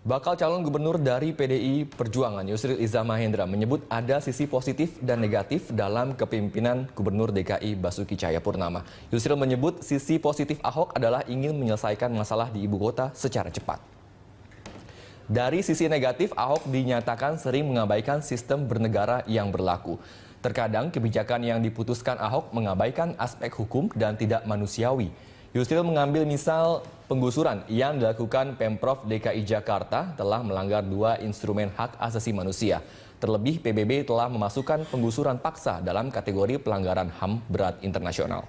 Bakal calon gubernur dari PDI Perjuangan Yusril Iza Mahendra menyebut ada sisi positif dan negatif dalam kepemimpinan Gubernur DKI Basuki Cahayapurnama. Yusril menyebut sisi positif Ahok adalah ingin menyelesaikan masalah di ibu kota secara cepat. Dari sisi negatif, Ahok dinyatakan sering mengabaikan sistem bernegara yang berlaku. Terkadang kebijakan yang diputuskan Ahok mengabaikan aspek hukum dan tidak manusiawi. Yusril mengambil misal penggusuran yang dilakukan Pemprov DKI Jakarta telah melanggar 2 instrumen hak asasi manusia. Terlebih PBB telah memasukkan penggusuran paksa dalam kategori pelanggaran HAM berat internasional.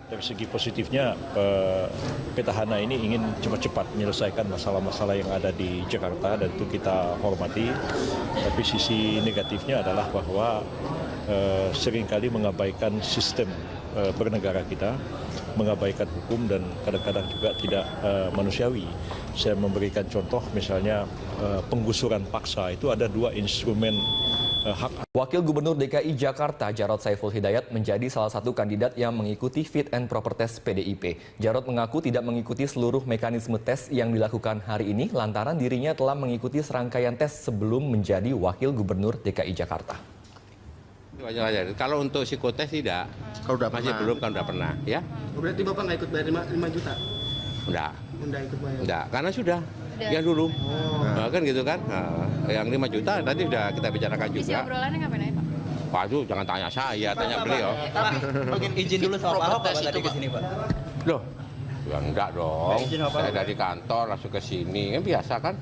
Dari segi positifnya, petahana ini ingin cepat-cepat menyelesaikan masalah-masalah yang ada di Jakarta dan itu kita hormati. Tapi sisi negatifnya adalah bahwa seringkali mengabaikan sistem bernegara kita, mengabaikan hukum dan kadang-kadang juga tidak manusiawi. Saya memberikan contoh misalnya penggusuran paksa itu ada 2 instrumen hak. Wakil Gubernur DKI Jakarta Jarod Saiful Hidayat menjadi salah satu kandidat yang mengikuti fit and proper test PDIP. Jarod mengaku tidak mengikuti seluruh mekanisme tes yang dilakukan hari ini lantaran dirinya telah mengikuti serangkaian tes sebelum menjadi Wakil Gubernur DKI Jakarta. Wajar. Kalau untuk psikotes tidak, kalau udah masih pernah. belum kan udah pernah, ya? Berarti Bapak nggak ikut bayar 5 juta? Enggak. Enggak ikut bayar? Enggak, karena sudah. Yang dulu. Nah, kan gitu kan. Nah, yang 5 juta tadi sudah kita bicarakan juga. Isi obrolannya ngapain aja, Pak? Waduh, jangan tanya saya, tanya beliau. Tapi izin dulu sama Pak Ahok apa tadi ke sini, Pak? Loh, ya enggak dong. Saya dari kantor langsung ke sini, kan biasa kan?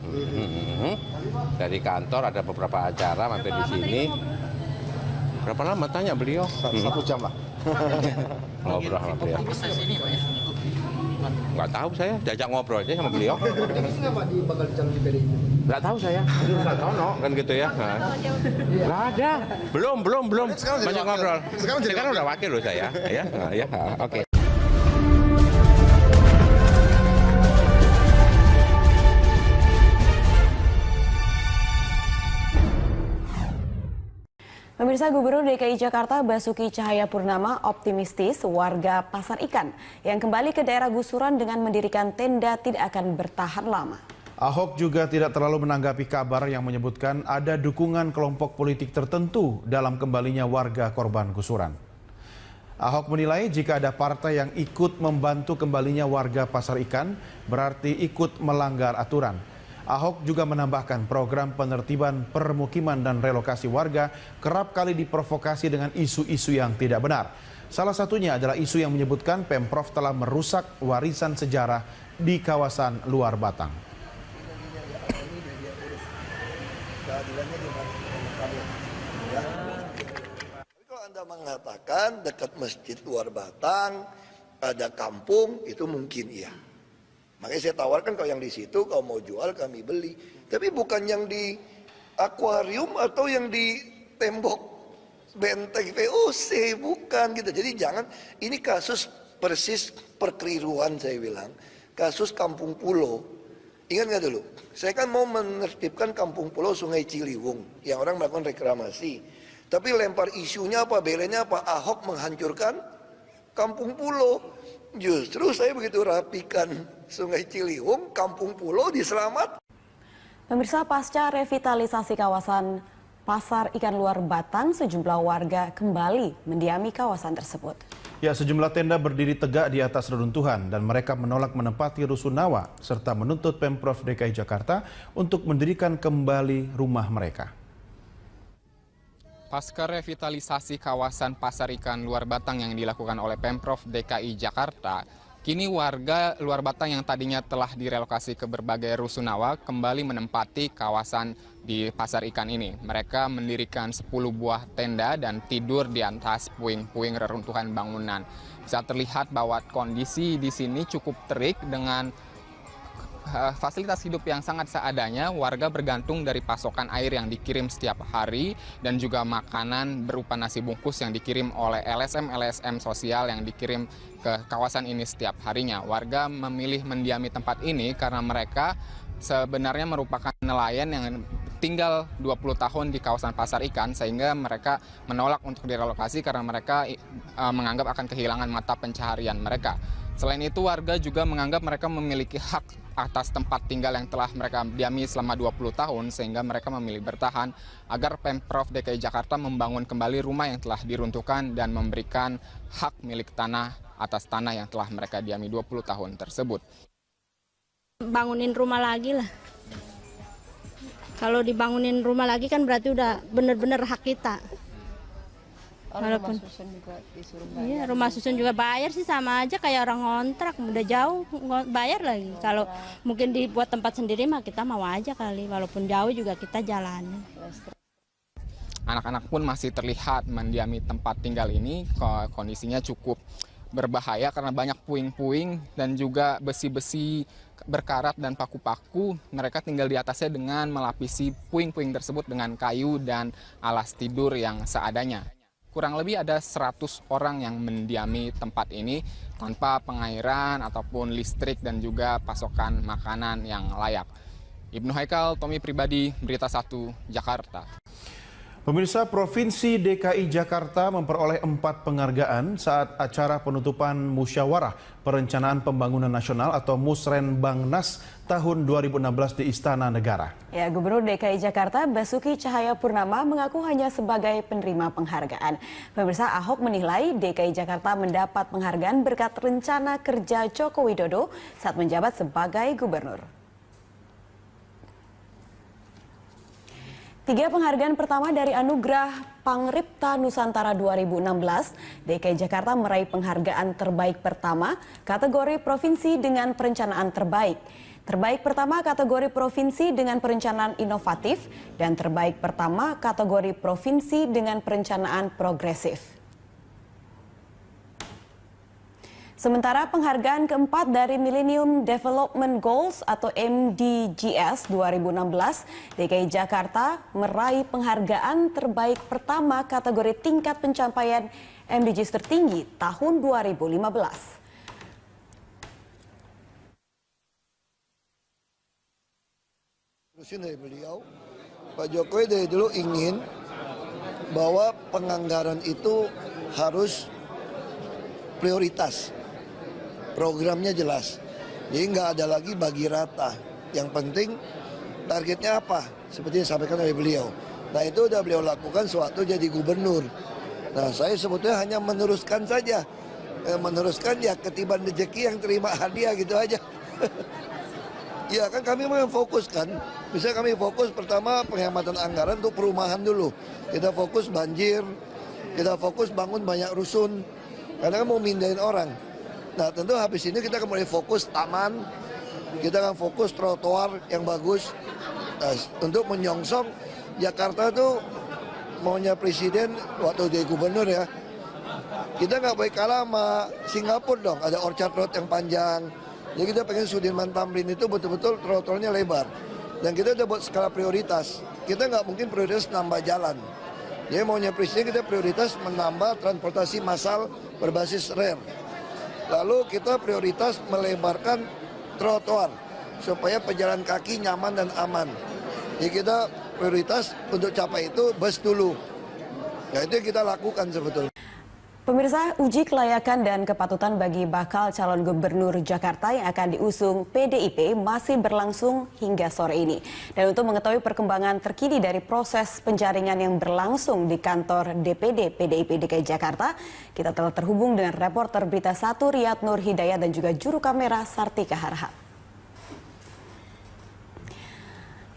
Dari kantor ada beberapa acara mampir di sini. Berapa lama tanya beliau? 1 jam lah. Ngobrol sama beliau. Nggak tahu saya, diajak ngobrol aja sama beliau. Nggak Pak bakal dicalon di PDIP? Nggak tahu saya, nggak tahu no, kan gitu ya. Nggak ada, belum. Banyak ngobrol. Sekarang udah wakil loh saya, ya, oke. Pemirsa, Gubernur DKI Jakarta Basuki Cahayapurnama optimistis warga Pasar Ikan yang kembali ke daerah gusuran dengan mendirikan tenda tidak akan bertahan lama. Ahok juga tidak terlalu menanggapi kabar yang menyebutkan ada dukungan kelompok politik tertentu dalam kembalinya warga korban gusuran. Ahok menilai jika ada partai yang ikut membantu kembalinya warga Pasar Ikan berarti ikut melanggar aturan. Ahok juga menambahkan program penertiban permukiman dan relokasi warga kerap kali diprovokasi dengan isu-isu yang tidak benar. Salah satunya adalah isu yang menyebutkan Pemprov telah merusak warisan sejarah di kawasan luar Batang. Kalau Anda mengatakan dekat masjid luar Batang ada kampung, itu mungkin iya. Makanya saya tawarkan kalau yang di situ, kalau mau jual kami beli. Tapi bukan yang di akuarium atau yang di tembok benteng VOC, bukan gitu. Jadi jangan, ini kasus persis perkeliruan saya bilang. Kasus Kampung Pulo. Ingat nggak dulu? Saya kan mau menertibkan Kampung Pulo Sungai Ciliwung yang orang melakukan reklamasi. Tapi lempar isunya apa, belenya apa, Ahok menghancurkan Kampung Pulo. Justru saya begitu rapikan Sungai Ciliwung, Kampung Pulo diselamat. Pemirsa, pasca revitalisasi kawasan Pasar Ikan Luar Batang, sejumlah warga kembali mendiami kawasan tersebut. Ya, sejumlah tenda berdiri tegak di atas reruntuhan dan mereka menolak menempati rusunawa serta menuntut Pemprov DKI Jakarta untuk mendirikan kembali rumah mereka. Pasca revitalisasi kawasan Pasar Ikan Luar Batang yang dilakukan oleh Pemprov DKI Jakarta, kini warga Luar Batang yang tadinya telah direlokasi ke berbagai rusunawa kembali menempati kawasan di Pasar Ikan ini. Mereka mendirikan 10 buah tenda dan tidur di atas puing-puing reruntuhan bangunan. Bisa terlihat bahwa kondisi di sini cukup terik dengan fasilitas hidup yang sangat seadanya. Warga bergantung dari pasokan air yang dikirim setiap hari dan juga makanan berupa nasi bungkus yang dikirim oleh LSM sosial yang dikirim ke kawasan ini setiap harinya. Warga memilih mendiami tempat ini karena mereka sebenarnya merupakan nelayan yang tinggal 20 tahun di kawasan Pasar Ikan, sehingga mereka menolak untuk direlokasi karena mereka menganggap akan kehilangan mata pencaharian mereka. Selain itu, warga juga menganggap mereka memiliki hak atas tempat tinggal yang telah mereka diami selama 20 tahun, sehingga mereka memilih bertahan agar Pemprov DKI Jakarta membangun kembali rumah yang telah diruntuhkan dan memberikan hak milik tanah atas tanah yang telah mereka diami 20 tahun tersebut. Bangunin rumah lagi lah. Kalau dibangunin rumah lagi kan berarti udah benar-benar hak kita. Walaupun rumah susun juga disuruh bayar. Iya, rumah susun juga bayar sih, sama aja kayak orang ngontrak, udah jauh bayar lagi. Kalau mungkin dibuat tempat sendiri mah kita mau aja kali, walaupun jauh juga kita jalan. Anak-anak pun masih terlihat mendiami tempat tinggal ini, kondisinya cukup berbahaya karena banyak puing-puing dan juga besi-besi berkarat dan paku-paku. Mereka tinggal di atasnya dengan melapisi puing-puing tersebut dengan kayu dan alas tidur yang seadanya. Kurang lebih ada 100 orang yang mendiami tempat ini tanpa pengairan ataupun listrik dan juga pasokan makanan yang layak. Ibnu Haikal, Tommy Pribadi, Berita 1, Jakarta. Pemirsa, Provinsi DKI Jakarta memperoleh 4 penghargaan saat acara penutupan Musyawarah Perencanaan Pembangunan Nasional atau Musrenbangnas tahun 2016 di Istana Negara. Ya, Gubernur DKI Jakarta Basuki Cahayapurnama mengaku hanya sebagai penerima penghargaan. Pemirsa, Ahok menilai DKI Jakarta mendapat penghargaan berkat rencana kerja Joko Widodo saat menjabat sebagai gubernur. 3 penghargaan pertama dari Anugerah Pangripta Nusantara 2016, DKI Jakarta meraih penghargaan terbaik pertama kategori provinsi dengan perencanaan terbaik. Terbaik pertama kategori provinsi dengan perencanaan inovatif dan terbaik pertama kategori provinsi dengan perencanaan progresif. Sementara penghargaan keempat dari Millennium Development Goals atau MDGs 2016, DKI Jakarta meraih penghargaan terbaik pertama kategori tingkat pencapaian MDGs tertinggi tahun 2015. Terusin dari beliau, Pak Jokowi dari dulu ingin bahwa penganggaran itu harus prioritas. Programnya jelas, jadi nggak ada lagi bagi rata. Yang penting targetnya apa, seperti yang disampaikan oleh beliau. Nah itu udah beliau lakukan sewaktu jadi gubernur. Nah saya sebetulnya hanya meneruskan saja, meneruskan ya ketiban rezeki yang terima hadiah gitu aja. Ya kan kami mau fokus kan, misalnya kami fokus pertama penghematan anggaran untuk perumahan dulu. Kita fokus banjir, kita fokus bangun banyak rusun, karena kan mau mindahin orang. Nah tentu habis ini kita akan mulai fokus taman, kita akan fokus trotoar yang bagus. Nah, untuk menyongsong Jakarta tuh maunya presiden waktu jadi gubernur ya. Kita nggak boleh kalah sama Singapura dong, ada Orchard Road yang panjang. Jadi kita pengen Sudirman Tamrin itu betul-betul trotoarnya lebar. Dan kita udah buat skala prioritas. Kita nggak mungkin prioritas nambah jalan. Jadi maunya presiden kita prioritas menambah transportasi massal berbasis rel. Lalu kita prioritas melebarkan trotoar supaya pejalan kaki nyaman dan aman. Jadi kita prioritas untuk capai itu bus dulu. Ya itu yang kita lakukan sebetulnya. Pemirsa, uji kelayakan dan kepatutan bagi bakal calon gubernur Jakarta yang akan diusung PDIP masih berlangsung hingga sore ini. Dan untuk mengetahui perkembangan terkini dari proses penjaringan yang berlangsung di kantor DPD PDIP DKI Jakarta, kita telah terhubung dengan reporter Berita 1 Riyad Nur Hidayat dan juga juru kamera Sartika Harhat.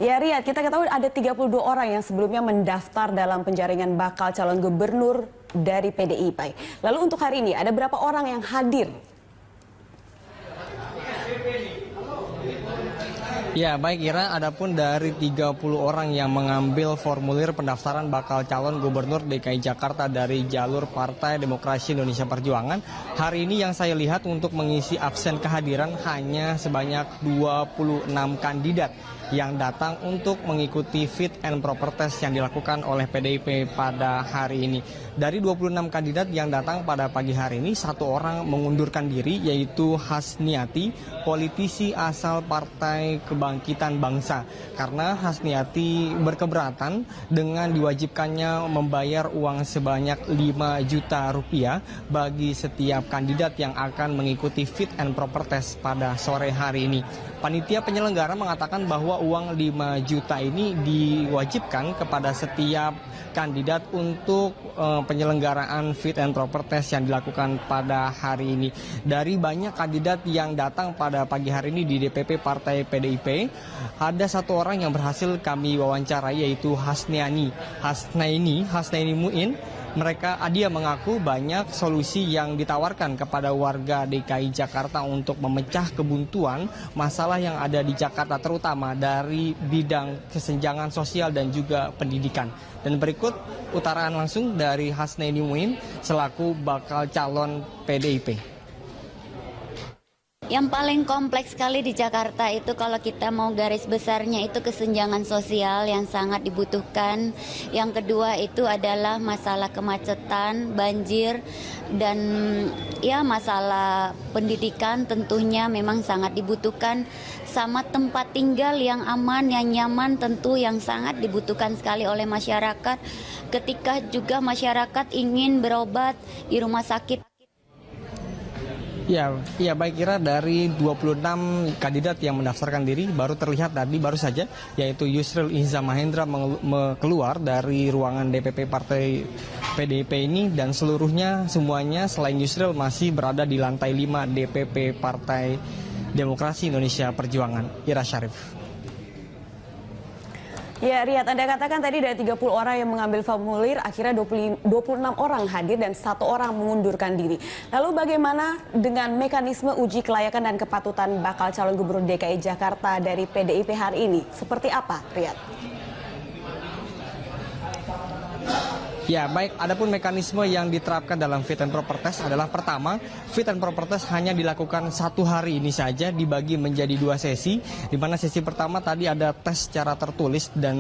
Ya Riyad, kita ketahui ada 32 orang yang sebelumnya mendaftar dalam penjaringan bakal calon gubernur dari PDIP. Lalu untuk hari ini ada berapa orang yang hadir? Ya baik Ira, adapun dari 30 orang yang mengambil formulir pendaftaran bakal calon gubernur DKI Jakarta dari jalur Partai Demokrasi Indonesia Perjuangan, hari ini yang saya lihat untuk mengisi absen kehadiran hanya sebanyak 26 kandidat yang datang untuk mengikuti fit and proper test yang dilakukan oleh PDIP pada hari ini. Dari 26 kandidat yang datang pada pagi hari ini, 1 orang mengundurkan diri, yaitu Hasniati, politisi asal Partai Kebangkitan Bangsa. Karena Hasniati berkeberatan dengan diwajibkannya membayar uang sebanyak 5 juta rupiah bagi setiap kandidat yang akan mengikuti fit and proper test pada sore hari ini. Panitia penyelenggara mengatakan bahwa uang 5 juta ini diwajibkan kepada setiap kandidat untuk penyelenggaraan fit and proper test yang dilakukan pada hari ini. Dari banyak kandidat yang datang pada pagi hari ini di DPP Partai PDIP, ada 1 orang yang berhasil kami wawancarai, yaitu Hasnaini Muin. Dia mengaku banyak solusi yang ditawarkan kepada warga DKI Jakarta untuk memecah kebuntuan masalah yang ada di Jakarta, terutama dari bidang kesenjangan sosial dan juga pendidikan. Dan berikut utaraan langsung dari Hasnaini Muin selaku bakal calon PDIP. Yang paling kompleks sekali di Jakarta itu kalau kita mau garis besarnya itu kesenjangan sosial yang sangat dibutuhkan. Yang kedua itu adalah masalah kemacetan, banjir, dan ya masalah pendidikan tentunya memang sangat dibutuhkan. Sama tempat tinggal yang aman, yang nyaman tentu yang sangat dibutuhkan sekali oleh masyarakat. Ketika juga masyarakat ingin berobat di rumah sakit. Ya, baik Ira, dari 26 kandidat yang mendaftarkan diri baru terlihat baru saja, yaitu Yusril Iza Mahendra keluar dari ruangan DPP Partai PDIP ini, dan semuanya selain Yusril masih berada di lantai 5 DPP Partai Demokrasi Indonesia Perjuangan. Ira Syarif. Ya, Riyad, Anda katakan tadi dari 30 orang yang mengambil formulir, akhirnya 26 orang hadir dan 1 orang mengundurkan diri. Lalu bagaimana dengan mekanisme uji kelayakan dan kepatutan bakal calon gubernur DKI Jakarta dari PDIP hari ini? Seperti apa, Riyad? Ya, baik. Adapun mekanisme yang diterapkan dalam fit and proper test adalah pertama, fit and proper test hanya dilakukan 1 hari ini saja, dibagi menjadi 2 sesi, di mana sesi pertama tadi ada tes secara tertulis, dan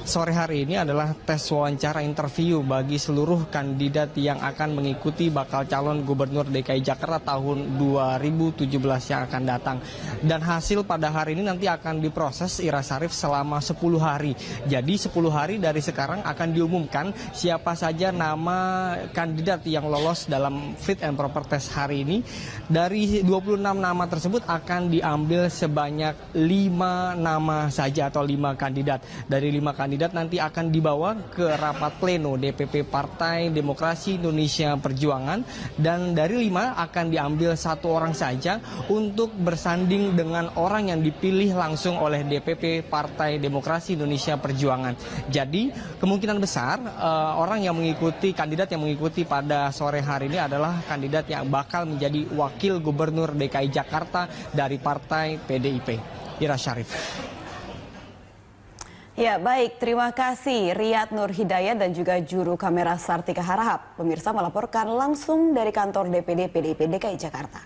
sore hari ini adalah tes wawancara interview bagi seluruh kandidat yang akan mengikuti bakal calon gubernur DKI Jakarta tahun 2017 yang akan datang. Dan hasil pada hari ini nanti akan diproses, Ira Syarif, selama 10 hari. Jadi 10 hari dari sekarang akan diumumkan siapa saja nama kandidat yang lolos dalam fit and proper test hari ini. Dari 26 nama tersebut akan diambil sebanyak 5 nama saja atau 5 kandidat. Dari 5 kandidat nanti akan dibawa ke rapat pleno DPP Partai Demokrasi Indonesia Perjuangan, dan dari 5 akan diambil 1 orang saja untuk bersanding dengan orang yang dipilih langsung oleh DPP Partai Demokrasi Indonesia Perjuangan. Jadi kemungkinan besar orang yang mengikuti, kandidat yang mengikuti pada sore hari ini adalah kandidat yang bakal menjadi wakil gubernur DKI Jakarta dari partai PDIP. Ira Syarif. Ya, baik. Terima kasih Riyad Nur Hidayat dan juga juru kamera Sartika Harahap. Pemirsa melaporkan langsung dari kantor DPD PDIP DKI Jakarta.